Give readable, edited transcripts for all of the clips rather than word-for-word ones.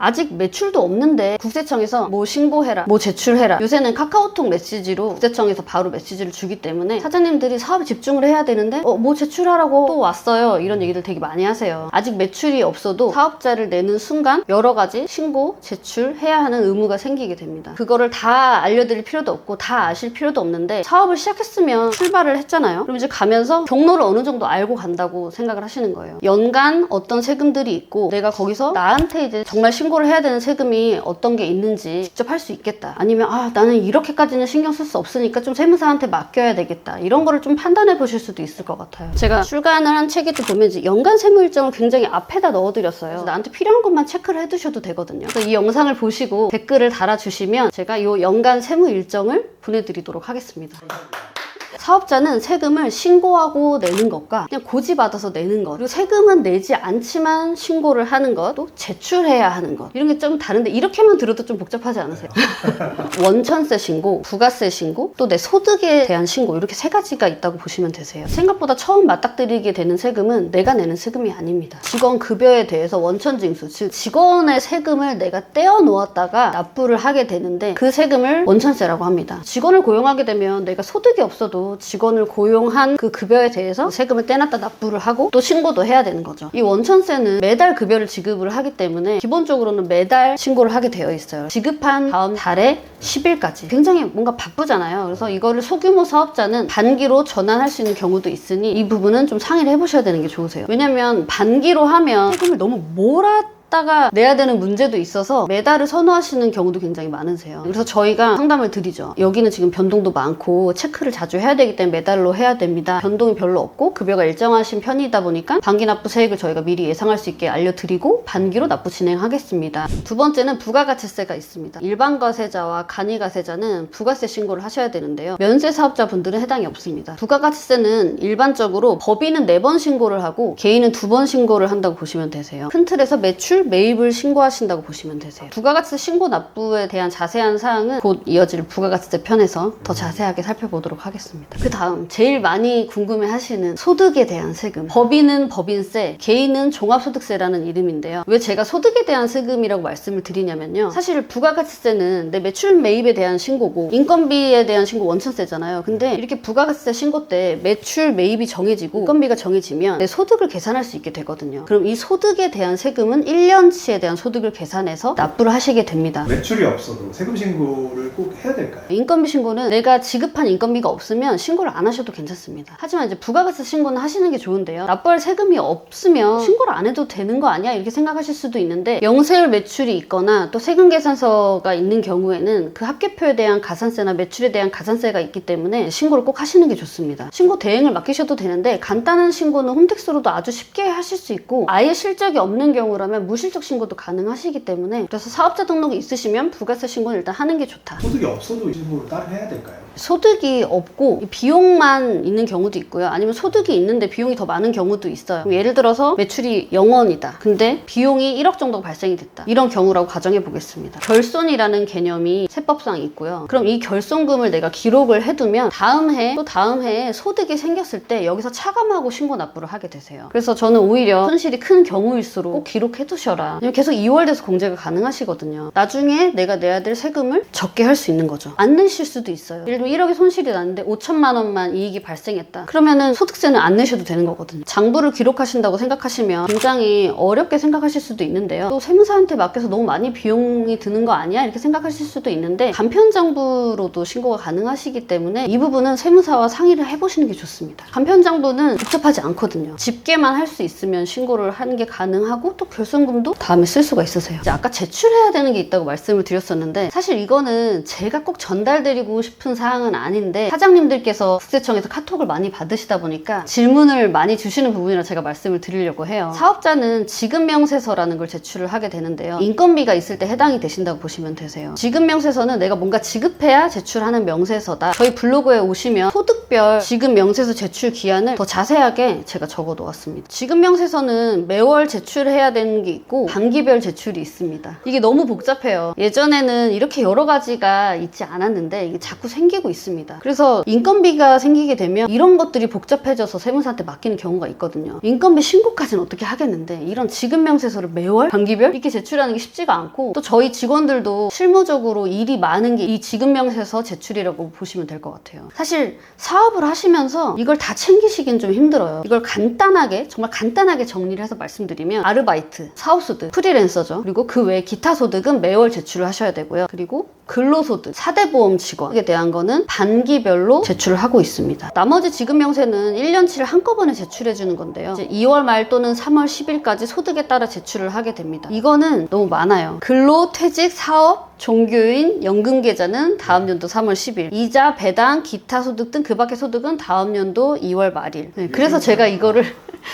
아직 매출도 없는데 국세청에서 뭐 신고해라, 뭐 제출해라. 요새는 카카오톡 메시지로 국세청에서 바로 메시지를 주기 때문에 사장님들이 사업에 집중을 해야 되는데 뭐 제출하라고 또 왔어요, 이런 얘기들 되게 많이 하세요. 아직 매출이 없어도 사업자를 내는 순간 여러 가지 신고, 제출해야 하는 의무가 생기게 됩니다. 그거를 다 알려드릴 필요도 없고 다 아실 필요도 없는데, 사업을 시작했으면 출발을 했잖아요. 그럼 이제 가면서 경로를 어느 정도 알고 간다고 생각을 하시는 거예요. 연간 어떤 세금들이 있고 내가 거기서 나한테 이제 정말 신고를 해야 되는 세금이 어떤 게 있는지 직접 할 수 있겠다, 아니면 나는 이렇게까지는 신경 쓸 수 없으니까 좀 세무사한테 맡겨야 되겠다, 이런 거를 좀 판단해 보실 수도 있을 것 같아요. 제가 출간을 한 책에도 보면 이제 연간 세무 일정을 굉장히 앞에다 넣어드렸어요. 그래서 나한테 필요한 것만 체크를 해두셔도 되거든요. 그래서 이 영상을 보시고 댓글을 달아주시면 제가 이 연간 세무 일정을 보내드리도록 하겠습니다. 사업자는 세금을 신고하고 내는 것과 그냥 고지받아서 내는 것, 그리고 세금은 내지 않지만 신고를 하는 것, 또 제출해야 하는 것, 이런 게 좀 다른데 이렇게만 들어도 좀 복잡하지 않으세요? 원천세 신고, 부가세 신고, 또 내 소득에 대한 신고, 이렇게 세 가지가 있다고 보시면 되세요. 생각보다 처음 맞닥뜨리게 되는 세금은 내가 내는 세금이 아닙니다. 직원 급여에 대해서 원천징수, 즉 직원의 세금을 내가 떼어 놓았다가 납부를 하게 되는데 그 세금을 원천세라고 합니다. 직원을 고용하게 되면 내가 소득이 없어도 직원을 고용한 그 급여에 대해서 세금을 떼놨다 납부를 하고 또 신고도 해야 되는 거죠. 이 원천세는 매달 급여를 지급을 하기 때문에 기본적으로는 매달 신고를 하게 되어 있어요. 지급한 다음 달에 10일까지. 굉장히 뭔가 바쁘잖아요. 그래서 이거를 소규모 사업자는 반기로 전환할 수 있는 경우도 있으니 이 부분은 좀 상의를 해보셔야 되는 게 좋으세요. 왜냐면 반기로 하면 세금을 너무 다가 내야 되는 문제도 있어서 매달을 선호하시는 경우도 굉장히 많으세요. 그래서 저희가 상담을 드리죠. 여기는 지금 변동도 많고 체크를 자주 해야 되기 때문에 매달로 해야 됩니다. 변동이 별로 없고 급여가 일정하신 편이다 보니까 반기 납부 세액을 저희가 미리 예상할 수 있게 알려드리고 반기로 납부 진행하겠습니다. 두 번째는 부가가치세가 있습니다. 일반과세자와 간이가세자는 부가세 신고를 하셔야 되는데요. 면세 사업자분들은 해당이 없습니다. 부가가치세는 일반적으로 법인은 4번 신고를 하고 개인은 2번 신고를 한다고 보시면 되세요. 큰 틀에서 매출, 매입을 신고하신다고 보시면 되세요. 부가가치세 신고 납부에 대한 자세한 사항은 곧 이어질 부가가치세 편에서 더 자세하게 살펴보도록 하겠습니다. 그 다음 제일 많이 궁금해하시는 소득에 대한 세금. 법인은 법인세, 개인은 종합소득세라는 이름인데요. 왜 제가 소득에 대한 세금이라고 말씀을 드리냐면요. 사실 부가가치세는 내 매출, 매입에 대한 신고고 인건비에 대한 신고 원천세잖아요. 근데 이렇게 부가가치세 신고 때 매출, 매입이 정해지고 인건비가 정해지면 내 소득을 계산할 수 있게 되거든요. 그럼 이 소득에 대한 세금은 1년치에 대한 소득을 계산해서 납부를 하시게 됩니다. 매출이 없어도 세금 신고를 꼭 해야 될까요? 인건비 신고는 내가 지급한 인건비가 없으면 신고를 안 하셔도 괜찮습니다. 하지만 이제 부가가치세 신고는 하시는 게 좋은데요. 납부할 세금이 없으면 신고를 안 해도 되는 거 아니야? 이렇게 생각하실 수도 있는데 영세율 매출이 있거나 또 세금 계산서가 있는 경우에는 그 합계표에 대한 가산세나 매출에 대한 가산세가 있기 때문에 신고를 꼭 하시는 게 좋습니다. 신고 대행을 맡기셔도 되는데 간단한 신고는 홈택스로도 아주 쉽게 하실 수 있고 아예 실적이 없는 경우라면 무실적 신고도 가능하시기 때문에 그래서 사업자 등록이 있으시면 부가세 신고는 일단 하는 게 좋다. 소득이 없어도 이 신고를 따로 해야 될까요? 소득이 없고 비용만 있는 경우도 있고요. 아니면 소득이 있는데 비용이 더 많은 경우도 있어요. 예를 들어서 매출이 0원이다. 근데 비용이 1억 정도가 발생이 됐다. 이런 경우라고 가정해 보겠습니다. 결손이라는 개념이 세법상 있고요. 그럼 이 결손금을 내가 기록을 해두면 다음 해 또 다음 해에 소득이 생겼을 때 여기서 차감하고 신고 납부를 하게 되세요. 그래서 저는 오히려 손실이 큰 경우일수록 꼭 기록해 두셔라. 계속 2월 돼서 공제가 가능하시거든요. 나중에 내가 내야 될 세금을 적게 할 수 있는 거죠. 안 내실 수도 있어요. 예를 들면 1억의 손실이 났는데 5천만 원만 이익이 발생했다. 그러면은 소득세는 안 내셔도 되는 거거든요. 장부를 기록하신다고 생각하시면 굉장히 어렵게 생각하실 수도 있는데요. 또 세무사한테 맡겨서 너무 많이 비용이 드는 거 아니야? 이렇게 생각하실 수도 있는데 간편장부로도 신고가 가능하시기 때문에 이 부분은 세무사와 상의를 해보시는 게 좋습니다. 간편장부는 복잡하지 않거든요. 집계만 할 수 있으면 신고를 하는 게 가능하고 또 결손금도 다음에 쓸 수가 있으세요. 이제 아까 제출해야 되는 게 있다고 말씀을 드렸었는데 사실 이거는 제가 꼭 전달드리고 싶은 사항은 아닌데 사장님들께서 국세청에서 카톡을 많이 받으시다 보니까 질문을 많이 주시는 부분이라 제가 말씀을 드리려고 해요. 사업자는 지급명세서라는 걸 제출을 하게 되는데요. 인건비가 있을 때 해당이 되신다고 보시면 되세요. 지급명세서는 내가 뭔가 지급해야 제출하는 명세서다. 저희 블로그에 오시면 소득별 지급명세서 제출 기한을 더 자세하게 제가 적어 놓았습니다. 지급명세서는 매월 제출해야 되는 게 있고 반기별 제출이 있습니다. 이게 너무 복잡해요. 예전에는 이렇게 여러 가지가 있지 않았는데 이게 자꾸 생기고 있습니다. 그래서 인건비가 생기게 되면 이런 것들이 복잡해져서 세무사한테 맡기는 경우가 있거든요. 인건비 신고까지는 어떻게 하겠는데 이런 지급명세서를 매월 반기별 이렇게 제출하는 게 쉽지가 않고, 또 저희 직원들도 실무적으로 일이 많은 게 이 지급명세서 제출이라고 보시면 될 것 같아요. 사실 사업을 하시면서 이걸 다 챙기시긴 좀 힘들어요. 이걸 간단하게, 정말 간단하게 정리를 해서 말씀드리면 아르바이트, 사업소득, 프리랜서죠. 그리고 그 외에 기타 소득은 매월 제출을 하셔야 되고요. 그리고 근로소득, 4대 보험 직원에 대한 거는 반기별로 제출을 하고 있습니다. 나머지 지급명세는 1년치를 한꺼번에 제출해 주는 건데요. 이제 2월 말 또는 3월 10일까지 소득에 따라 제출을 하게 됩니다. 이거는 너무 많아요. 근로, 퇴직, 사업, 종교인, 연금계좌는 다음 연도 3월 10일, 이자, 배당, 기타 소득 등 그 밖의 소득은 다음 연도 2월 말일. 네, 그래서 제가 이거를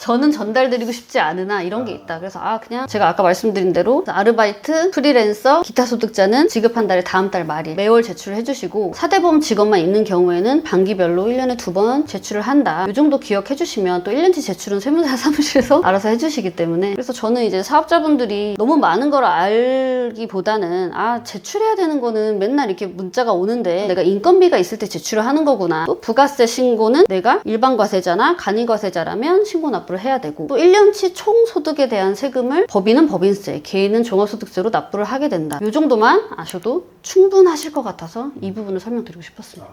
저는 전달드리고 싶지 않으나 이런 게 있다. 그래서 그냥 제가 아까 말씀드린 대로 아르바이트, 프리랜서, 기타 소득자는 지급한 달에 다음 달 말일 매월 제출을 해주시고, 4대 보험 직원만 있는 경우에는 반기별로 1년에 2번 제출을 한다. 이 정도 기억해 주시면 또 1년치 제출은 세무사 사무실에서 알아서 해주시기 때문에, 그래서 저는 이제 사업자분들이 너무 많은 걸 알기보다는 제출해야 되는 거는 맨날 이렇게 문자가 오는데 내가 인건비가 있을 때 제출을 하는 거구나. 또 부가세 신고는 내가 일반과세자나 간이과세자라면 신고 납부를 해야 되고, 또 1년치 총 소득에 대한 세금을 법인은 법인세, 개인은 종합소득세로 납부를 하게 된다. 이 정도만 아셔도 충분하실 것 같아서 이 부분을 설명드리고 싶었습니다.